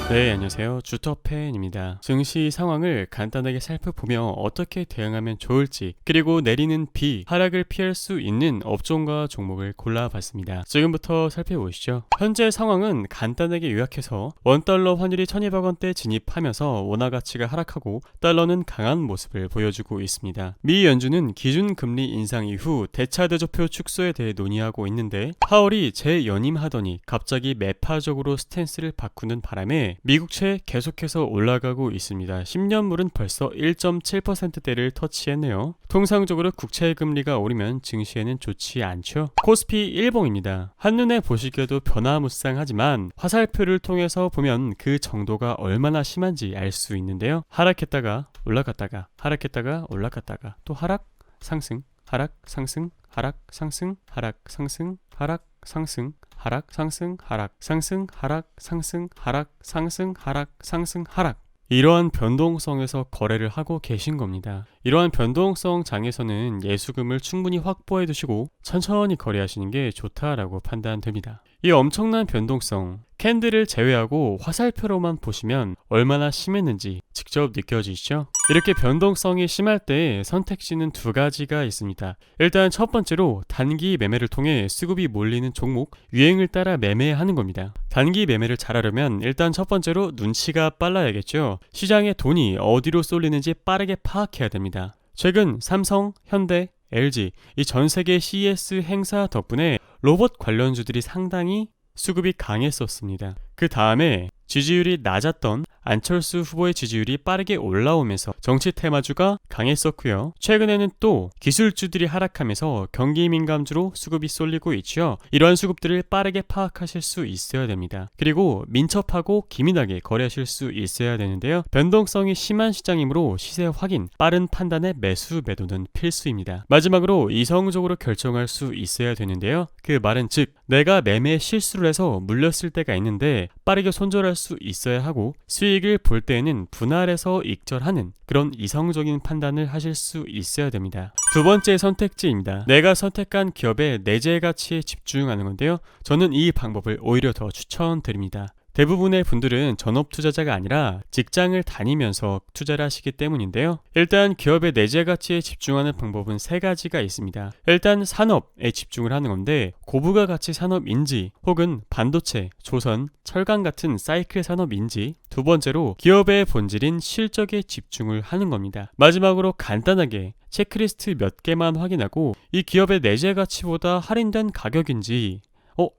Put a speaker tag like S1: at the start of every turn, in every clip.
S1: 네, 안녕하세요. 주터팬입니다. 증시 상황을 간단하게 살펴보며 어떻게 대응하면 좋을지, 그리고 내리는 비, 하락을 피할 수 있는 업종과 종목을 골라봤습니다. 지금부터 살펴보시죠. 현재 상황은 간단하게 요약해서 원달러 환율이 1200원대 진입하면서 원화 가치가 하락하고 달러는 강한 모습을 보여주고 있습니다. 미 연준은 기준금리 인상 이후 대차대조표 축소에 대해 논의하고 있는데 파월이 재연임하더니 갑자기 매파적으로 스탠스를 바꾸는 바람에 미국채 계속해서 올라가고 있습니다. 10년물은 벌써 1.7%대를 터치했네요. 통상적으로 국채 금리가 오르면 증시에는 좋지 않죠. 코스피 일봉입니다. 한눈에 보시기에도 변화무쌍하지만 화살표를 통해서 보면 그 정도가 얼마나 심한지 알 수 있는데요. 하락했다가 올라갔다가 하락했다가 올라갔다가 또 하락 상승 하락 상승 하락 상승 하락 상승 하락 상승 하락 상승 하락 상승 하락 상승 하락 상승 하락 상승 하락, 이러한 변동성에서 거래를 하고 계신 겁니다. 이러한 변동성 장에서는 예수금을 충분히 확보해 두시고 천천히 거래하시는 게 좋다라고 판단됩니다. 이 엄청난 변동성, 캔들을 제외하고 화살표로만 보시면 얼마나 심했는지 직접 느껴지시죠? 이렇게 변동성이 심할 때 선택지는 두 가지가 있습니다. 일단 첫 번째로 단기 매매를 통해 수급이 몰리는 종목, 유행을 따라 매매하는 겁니다. 단기 매매를 잘하려면 일단 첫 번째로 눈치가 빨라야겠죠. 시장의 돈이 어디로 쏠리는지 빠르게 파악해야 됩니다. 최근 삼성, 현대, LG 이 전 세계 CES 행사 덕분에 로봇 관련주들이 상당히 수급이 강했었습니다. 그 다음에 지지율이 낮았던 안철수 후보의 지지율이 빠르게 올라오면서 정치 테마주가 강했었고요. 최근에는 또 기술주들이 하락하면서 경기 민감주로 수급이 쏠리고 있죠. 이러한 수급들을 빠르게 파악하실 수 있어야 됩니다. 그리고 민첩하고 기민하게 거래하실 수 있어야 되는데요. 변동성이 심한 시장이므로 시세 확인, 빠른 판단의 매수 매도는 필수입니다. 마지막으로 이성적으로 결정할 수 있어야 되는데요. 그 말은 즉 내가 매매 실수를 해서 물렸을 때가 있는데 빠르게 손절할 수 있어야 하고 수익을 볼 때에는 분할해서 익절하는 그런 이성적인 판단을 하실 수 있어야 됩니다. 두 번째 선택지입니다. 내가 선택한 기업의 내재 가치에 집중하는 건데요. 저는 이 방법을 오히려 더 추천드립니다. 대부분의 분들은 전업 투자자가 아니라 직장을 다니면서 투자를 하시기 때문인데요. 일단 기업의 내재 가치에 집중하는 방법은 세 가지가 있습니다. 일단 산업에 집중을 하는 건데 고부가 가치 산업인지 혹은 반도체, 조선, 철강 같은 사이클 산업인지, 두 번째로 기업의 본질인 실적에 집중을 하는 겁니다. 마지막으로 간단하게 체크리스트 몇 개만 확인하고 이 기업의 내재 가치보다 할인된 가격인지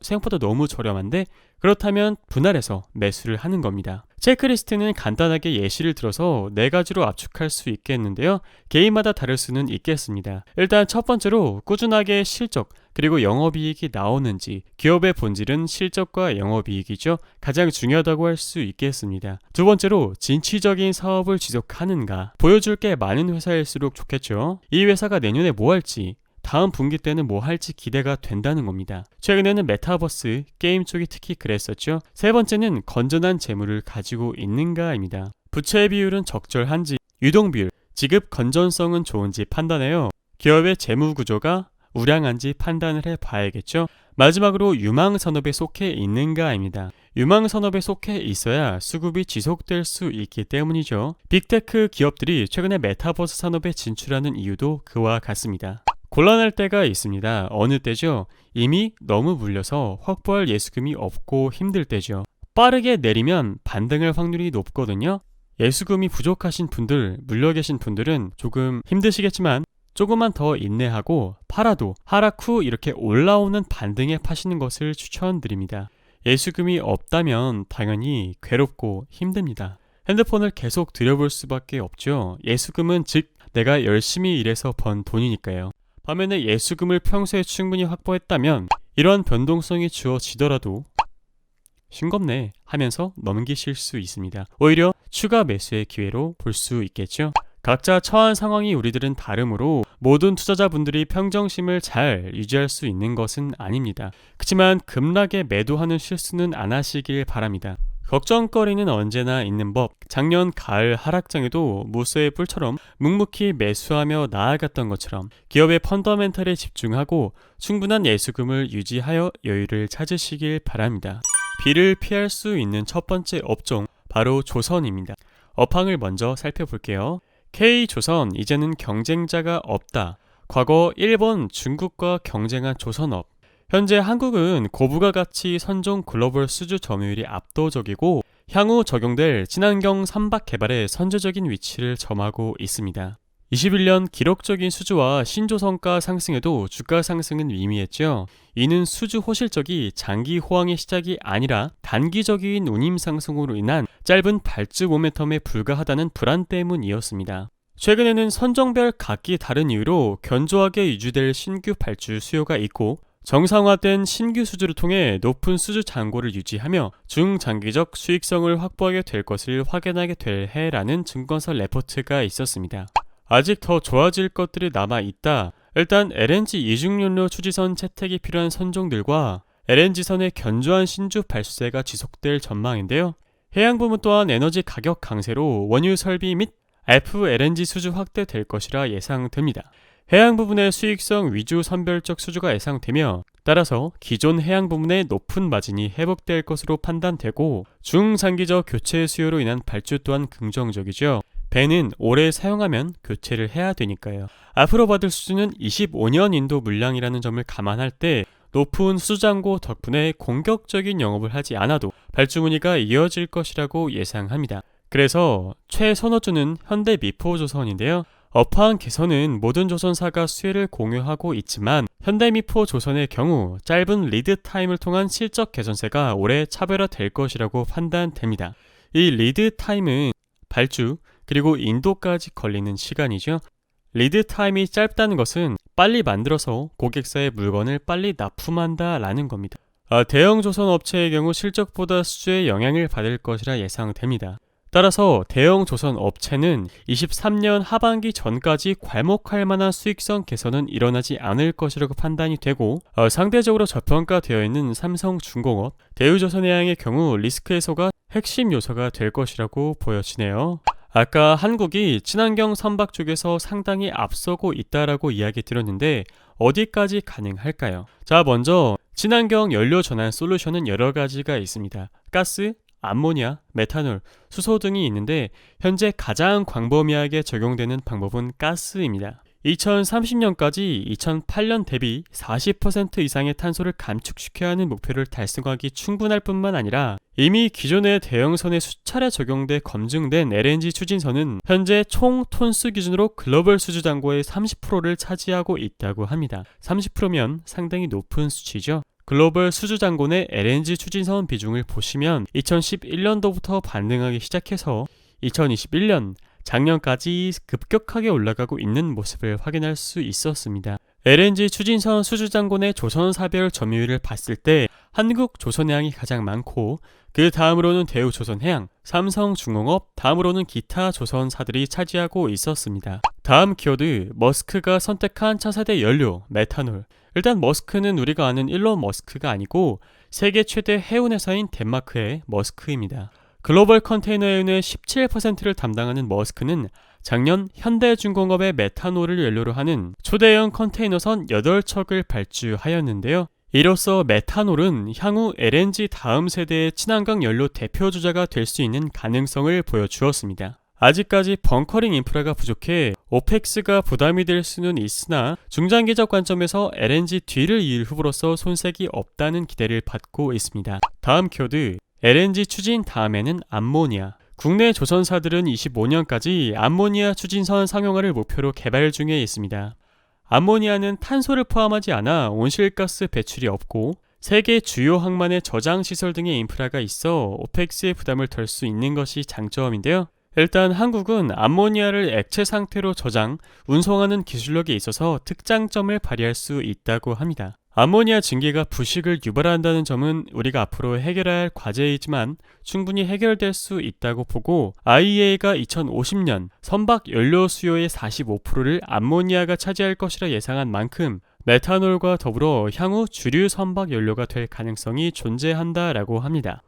S1: 생각보다 너무 저렴한데? 그렇다면 분할해서 매수를 하는 겁니다. 체크리스트는 간단하게 예시를 들어서 네 가지로 압축할 수 있겠는데요. 개인마다 다를 수는 있겠습니다. 일단 첫 번째로 꾸준하게 실적 그리고 영업이익이 나오는지, 기업의 본질은 실적과 영업이익이죠. 가장 중요하다고 할 수 있겠습니다. 두 번째로 진취적인 사업을 지속하는가, 보여줄 게 많은 회사일수록 좋겠죠. 이 회사가 내년에 뭐 할지, 다음 분기 때는 뭐 할지 기대가 된다는 겁니다. 최근에는 메타버스, 게임 쪽이 특히 그랬었죠. 세 번째는 건전한 재물을 가지고 있는가입니다. 부채 비율은 적절한지, 유동 비율, 지급 건전성은 좋은지 판단해요. 기업의 재무 구조가 우량한지 판단을 해봐야겠죠. 마지막으로 유망 산업에 속해 있는가입니다. 유망 산업에 속해 있어야 수급이 지속될 수 있기 때문이죠. 빅테크 기업들이 최근에 메타버스 산업에 진출하는 이유도 그와 같습니다. 곤란할 때가 있습니다. 어느 때죠? 이미 너무 물려서 확보할 예수금이 없고 힘들 때죠. 빠르게 내리면 반등할 확률이 높거든요. 예수금이 부족하신 분들, 물려 계신 분들은 조금 힘드시겠지만 조금만 더 인내하고 팔아도 하락 후 이렇게 올라오는 반등에 파시는 것을 추천드립니다. 예수금이 없다면 당연히 괴롭고 힘듭니다. 핸드폰을 계속 들여볼 수밖에 없죠. 예수금은 즉 내가 열심히 일해서 번 돈이니까요. 반면에 예수금을 평소에 충분히 확보했다면 이러한 변동성이 주어지더라도 싱겁네 하면서 넘기실 수 있습니다. 오히려 추가 매수의 기회로 볼 수 있겠죠. 각자 처한 상황이 우리들은 다르므로 모든 투자자분들이 평정심을 잘 유지할 수 있는 것은 아닙니다. 그렇지만 급락에 매도하는 실수는 안 하시길 바랍니다. 걱정거리는 언제나 있는 법. 작년 가을 하락장에도 무쇠의 뿔처럼 묵묵히 매수하며 나아갔던 것처럼 기업의 펀더멘털에 집중하고 충분한 예수금을 유지하여 여유를 찾으시길 바랍니다. 비를 피할 수 있는 첫 번째 업종, 바로 조선입니다. 업황을 먼저 살펴볼게요. K조선, 이제는 경쟁자가 없다. 과거 일본, 중국과 경쟁한 조선업. 현재 한국은 고부가 가치 선종 글로벌 수주 점유율이 압도적이고 향후 적용될 친환경 선박 개발에 선제적인 위치를 점하고 있습니다. 21년 기록적인 수주와 신조선가 상승에도 주가 상승은 미미했죠. 이는 수주 호실적이 장기 호황의 시작이 아니라 단기적인 운임 상승으로 인한 짧은 발주 모멘텀에 불과하다는 불안 때문이었습니다. 최근에는 선종별 각기 다른 이유로 견조하게 유지될 신규 발주 수요가 있고 정상화된 신규 수주를 통해 높은 수주 잔고를 유지하며 중장기적 수익성을 확보하게 될 것을 확인하게 될 해라는 증권사 레포트가 있었습니다. 아직 더 좋아질 것들이 남아있다. 일단 LNG 이중연료 추지선 채택이 필요한 선종들과 LNG선의 견조한 신주 발수세가 지속될 전망인데요. 해양 부문 또한 에너지 가격 강세로 원유 설비 및 FLNG 수주 확대될 것이라 예상됩니다. 해양 부분의 수익성 위주 선별적 수주가 예상되며 따라서 기존 해양 부문의 높은 마진이 회복될 것으로 판단되고 중장기적 교체 수요로 인한 발주 또한 긍정적이죠. 배는 오래 사용하면 교체를 해야 되니까요. 앞으로 받을 수주는 25년 인도 물량이라는 점을 감안할 때 높은 수주잔고 덕분에 공격적인 영업을 하지 않아도 발주 문의가 이어질 것이라고 예상합니다. 그래서 최선호주는 현대미포조선인데요. 업황 개선은 모든 조선사가 수혜를 공유하고 있지만 현대미포조선의 경우 짧은 리드 타임을 통한 실적 개선세가 올해 차별화될 것이라고 판단됩니다. 이 리드 타임은 발주 그리고 인도까지 걸리는 시간이죠. 리드 타임이 짧다는 것은 빨리 만들어서 고객사의 물건을 빨리 납품한다 라는 겁니다. 대형 조선 업체의 경우 실적보다 수주에 영향을 받을 것이라 예상됩니다. 따라서 대형 조선 업체는 23년 하반기 전까지 괄목할 만한 수익성 개선은 일어나지 않을 것이라고 판단이 되고 상대적으로 저평가되어 있는 삼성중공업, 대우조선해양의 경우 리스크 해소가 핵심 요소가 될 것이라고 보여지네요. 아까 한국이 친환경 선박 쪽에서 상당히 앞서고 있다라고 이야기 드렸는데 어디까지 가능할까요? 자, 먼저 친환경 연료 전환 솔루션은 여러 가지가 있습니다. 가스, 암모니아, 메탄올, 수소 등이 있는데 현재 가장 광범위하게 적용되는 방법은 가스입니다. 2030년까지 2008년 대비 40% 이상의 탄소를 감축시켜야 하는 목표를 달성하기 충분할 뿐만 아니라 이미 기존의 대형선에 수차례 적용돼 검증된 LNG 추진선은 현재 총 톤수 기준으로 글로벌 수주 잔고의 30%를 차지하고 있다고 합니다. 30%면 상당히 높은 수치죠. 글로벌 수주 잔고 내 LNG 추진선 비중을 보시면 2011년도부터 반등하기 시작해서 2021년 작년까지 급격하게 올라가고 있는 모습을 확인할 수 있었습니다. LNG 추진선 수주 잔고 내 조선사별 점유율을 봤을 때 한국조선해양이 가장 많고 그 다음으로는 대우조선해양, 삼성중공업, 다음으로는 기타 조선사들이 차지하고 있었습니다. 다음 키워드, 머스크가 선택한 차세대 연료, 메탄올. 일단 머스크는 우리가 아는 일론 머스크가 아니고 세계 최대 해운회사인 덴마크의 머스크입니다. 글로벌 컨테이너 해운의 17%를 담당하는 머스크는 작년 현대중공업의 메탄올을 연료로 하는 초대형 컨테이너선 8척을 발주하였는데요. 이로써 메탄올은 향후 LNG 다음 세대의 친환경 연료 대표 주자가 될 수 있는 가능성을 보여주었습니다. 아직까지 벙커링 인프라가 부족해 오펙스가 부담이 될 수는 있으나 중장기적 관점에서 LNG 뒤를 이을 후보로서 손색이 없다는 기대를 받고 있습니다. 다음 키워드, LNG 추진 다음에는 암모니아. 국내 조선사들은 25년까지 암모니아 추진선 상용화를 목표로 개발 중에 있습니다. 암모니아는 탄소를 포함하지 않아 온실가스 배출이 없고 세계 주요 항만의 저장 시설 등의 인프라가 있어 오펙스의 부담을 덜 수 있는 것이 장점인데요. 일단 한국은 암모니아를 액체 상태로 저장, 운송하는 기술력에 있어서 특장점을 발휘할 수 있다고 합니다. 암모니아 증기가 부식을 유발한다는 점은 우리가 앞으로 해결해야 할 과제이지만 충분히 해결될 수 있다고 보고 IEA가 2050년 선박 연료 수요의 45%를 암모니아가 차지할 것이라 예상한 만큼 메탄올과 더불어 향후 주류 선박 연료가 될 가능성이 존재한다라고 합니다.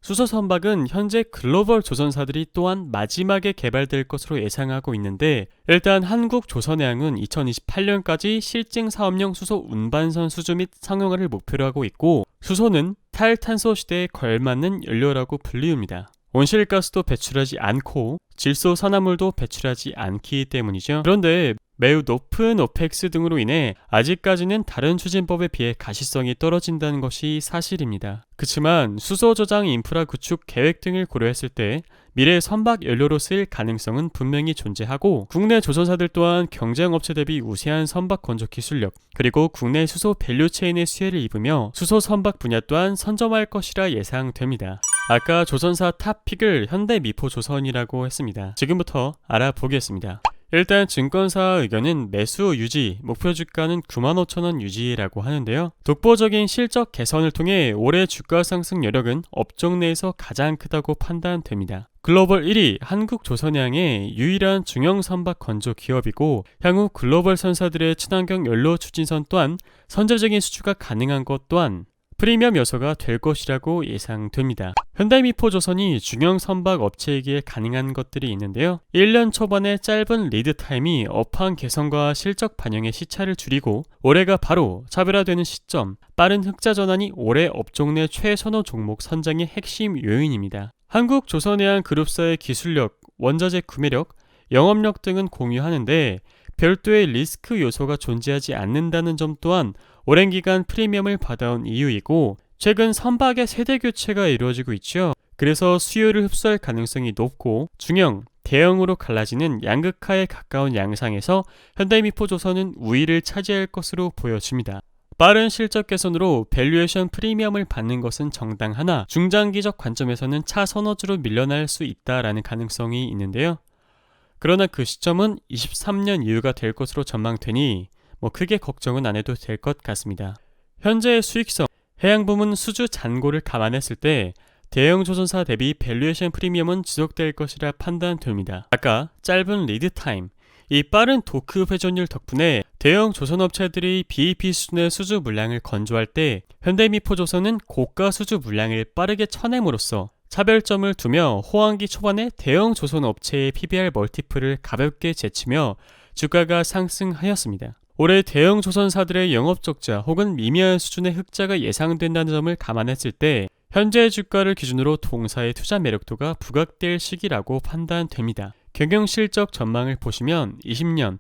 S1: 수소선박은 현재 글로벌 조선사들이 또한 마지막에 개발될 것으로 예상하고 있는데 일단 한국조선해양은 2028년까지 실증 사업용 수소 운반선 수주 및 상용화를 목표로 하고 있고 수소는 탈탄소 시대에 걸맞는 연료라고 불리웁니다. 온실가스도 배출하지 않고 질소산화물도 배출하지 않기 때문이죠. 그런데 매우 높은 오펙스 등으로 인해 아직까지는 다른 추진법에 비해 가시성이 떨어진다는 것이 사실입니다. 그렇지만 수소 저장 인프라 구축 계획 등을 고려했을 때 미래 선박 연료로 쓰일 가능성은 분명히 존재하고, 국내 조선사들 또한 경쟁업체 대비 우세한 선박 건조 기술력, 그리고 국내 수소 밸류체인의 수혜를 입으며 수소 선박 분야 또한 선점할 것이라 예상됩니다. 아까 조선사 탑픽을 현대미포조선이라고 했습니다. 지금부터 알아보겠습니다. 일단 증권사 의견은 매수 유지, 목표 주가는 95,000원 유지라고 하는데요. 독보적인 실적 개선을 통해 올해 주가 상승 여력은 업종 내에서 가장 크다고 판단됩니다. 글로벌 1위 한국조선해양의 유일한 중형 선박 건조 기업이고, 향후 글로벌 선사들의 친환경 연료 추진선 또한 선제적인 수주가 가능한 것 또한 프리미엄 요소가 될 것이라고 예상됩니다. 현대미포조선이 중형 선박 업체이기에 가능한 것들이 있는데요. 1년 초반의 짧은 리드타임이 업황 개선과 실적 반영의 시차를 줄이고, 올해가 바로 차별화되는 시점, 빠른 흑자 전환이 올해 업종 내 최선호 종목 선정의 핵심 요인입니다. 한국조선해양 그룹사의 기술력, 원자재 구매력, 영업력 등은 공유하는데 별도의 리스크 요소가 존재하지 않는다는 점 또한 오랜 기간 프리미엄을 받아온 이유이고, 최근 선박의 세대 교체가 이루어지고 있죠. 그래서 수요를 흡수할 가능성이 높고, 중형, 대형으로 갈라지는 양극화에 가까운 양상에서 현대미포조선은 우위를 차지할 것으로 보여집니다. 빠른 실적 개선으로 밸류에이션 프리미엄을 받는 것은 정당하나 중장기적 관점에서는 차선호주로 밀려날 수 있다라는 가능성이 있는데요. 그러나 그 시점은 23년 이후가 될 것으로 전망되니 크게 걱정은 안 해도 될 것 같습니다. 현재의 수익성, 해양부문 수주 잔고를 감안했을 때 대형 조선사 대비 밸류에이션 프리미엄은 지속될 것이라 판단됩니다. 아까 짧은 리드타임, 이 빠른 도크 회전율 덕분에 대형 조선업체들이 BEP 수준의 수주 물량을 건조할 때 현대미포조선은 고가 수주 물량을 빠르게 쳐냄으로써 차별점을 두며 호황기 초반에 대형 조선업체의 PBR 멀티플을 가볍게 제치며 주가가 상승하였습니다. 올해 대형 조선사들의 영업적자 혹은 미미한 수준의 흑자가 예상된다는 점을 감안했을 때 현재 주가를 기준으로 동사의 투자 매력도가 부각될 시기라고 판단됩니다. 경영실적 전망을 보시면 20년에서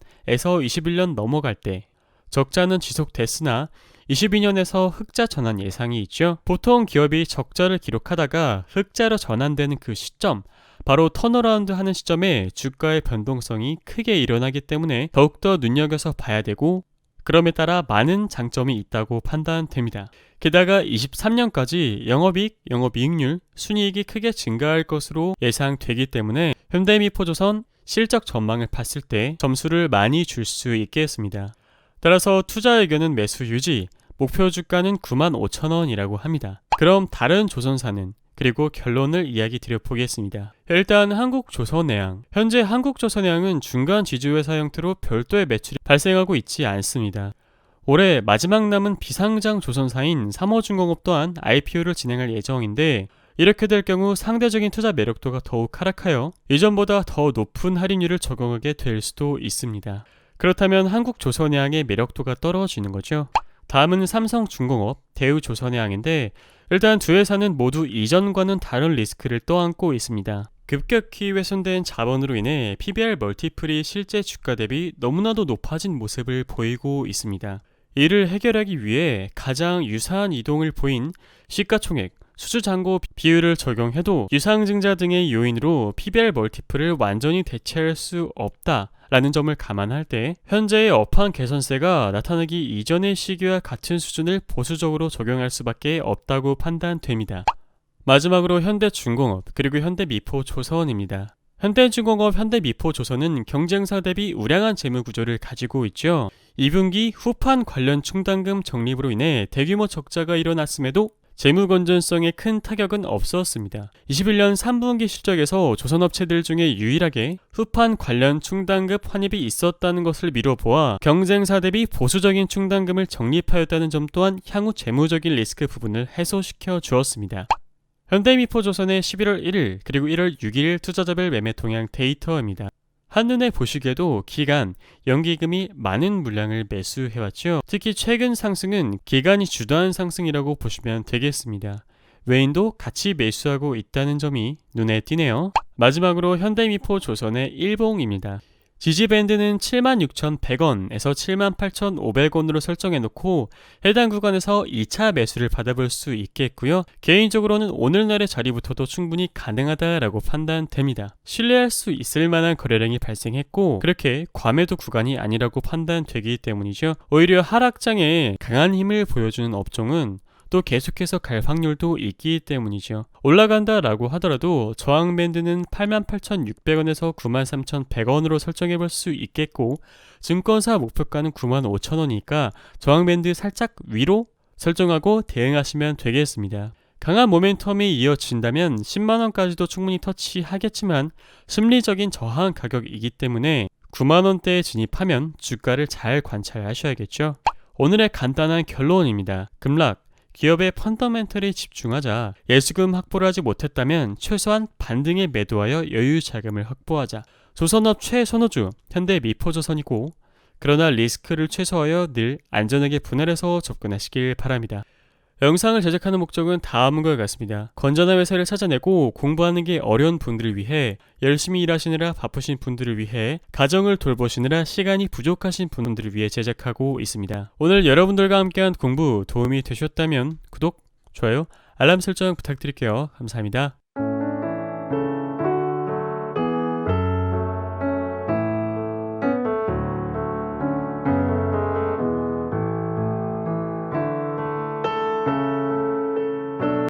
S1: 21년 넘어갈 때 적자는 지속됐으나 22년에서 흑자 전환 예상이 있죠. 보통 기업이 적자를 기록하다가 흑자로 전환되는 그 시점, 바로 턴어라운드 하는 시점에 주가의 변동성이 크게 일어나기 때문에 더욱더 눈여겨서 봐야 되고, 그럼에 따라 많은 장점이 있다고 판단됩니다. 게다가 23년까지 영업이익, 영업이익률, 순이익이 크게 증가할 것으로 예상되기 때문에 현대미포조선 실적 전망을 봤을 때 점수를 많이 줄 수 있겠습니다. 따라서 투자 의견은 매수 유지, 목표 주가는 95,000원이라고 합니다. 그럼 다른 조선사는, 그리고 결론을 이야기 드려보겠습니다. 일단 한국조선해양. 현재 한국조선해양은 중간 지주회사 형태로 별도의 매출이 발생하고 있지 않습니다. 올해 마지막 남은 비상장 조선사인 삼호중공업 또한 IPO를 진행할 예정인데, 이렇게 될 경우 상대적인 투자 매력도가 더욱 하락하여 이전보다 더 높은 할인율을 적용하게 될 수도 있습니다. 그렇다면 한국조선해양의 매력도가 떨어지는 거죠. 다음은 삼성중공업, 대우조선해양인데, 일단 두 회사는 모두 이전과는 다른 리스크를 떠안고 있습니다. 급격히 훼손된 자본으로 인해 PBR 멀티플이 실제 주가 대비 너무나도 높아진 모습을 보이고 있습니다. 이를 해결하기 위해 가장 유사한 이동을 보인 시가총액, 수주잔고 비율을 적용해도 유상증자 등의 요인으로 PBR 멀티플을 완전히 대체할 수 없다라는 점을 감안할 때 현재의 업황 개선세가 나타나기 이전의 시기와 같은 수준을 보수적으로 적용할 수밖에 없다고 판단됩니다. 마지막으로 현대중공업 그리고 현대미포조선입니다. 현대중공업, 현대미포조선은 경쟁사 대비 우량한 재무구조를 가지고 있죠. 2분기 후판 관련 충당금 적립으로 인해 대규모 적자가 일어났음에도 재무 건전성에 큰 타격은 없었습니다. 21년 3분기 실적에서 조선업체들 중에 유일하게 후판 관련 충당금 환입이 있었다는 것을 미뤄보아 경쟁사 대비 보수적인 충당금을 적립하였다는 점 또한 향후 재무적인 리스크 부분을 해소시켜 주었습니다. 현대미포조선의 11월 1일 그리고 1월 6일 투자자별 매매 동향 데이터입니다. 한눈에 보시기에도 기간, 연기금이 많은 물량을 매수해왔죠. 특히 최근 상승은 기간이 주도한 상승이라고 보시면 되겠습니다. 외인도 같이 매수하고 있다는 점이 눈에 띄네요. 마지막으로 현대미포 조선의 일봉입니다. 지지밴드는 76,100원에서 78,500원으로 설정해놓고 해당 구간에서 2차 매수를 받아볼 수 있겠고요. 개인적으로는 오늘날의 자리부터도 충분히 가능하다라고 판단됩니다. 신뢰할 수 있을 만한 거래량이 발생했고 그렇게 과매도 구간이 아니라고 판단되기 때문이죠. 오히려 하락장에 강한 힘을 보여주는 업종은 또 계속해서 갈 확률도 있기 때문이죠. 올라간다라고 하더라도 저항 밴드는 88,600원에서 93,100원으로 설정해 볼 수 있겠고 증권사 목표가는 95,000원이니까 저항 밴드 살짝 위로 설정하고 대응하시면 되겠습니다. 강한 모멘텀이 이어진다면 10만원까지도 충분히 터치하겠지만 심리적인 저항 가격이기 때문에 9만원대에 진입하면 주가를 잘 관찰하셔야겠죠. 오늘의 간단한 결론입니다. 급락 기업의 펀더멘털에 집중하자. 예수금 확보를 하지 못했다면 최소한 반등에 매도하여 여유 자금을 확보하자. 조선업 최선호주 현대미포조선이고 그러나 리스크를 최소화하여 늘 안전하게 분할해서 접근하시길 바랍니다. 영상을 제작하는 목적은 다음과 같습니다. 건전한 회사를 찾아내고 공부하는 게 어려운 분들을 위해, 열심히 일하시느라 바쁘신 분들을 위해, 가정을 돌보시느라 시간이 부족하신 분들을 위해 제작하고 있습니다. 오늘 여러분들과 함께한 공부 도움이 되셨다면 구독, 좋아요, 알람 설정 부탁드릴게요. 감사합니다.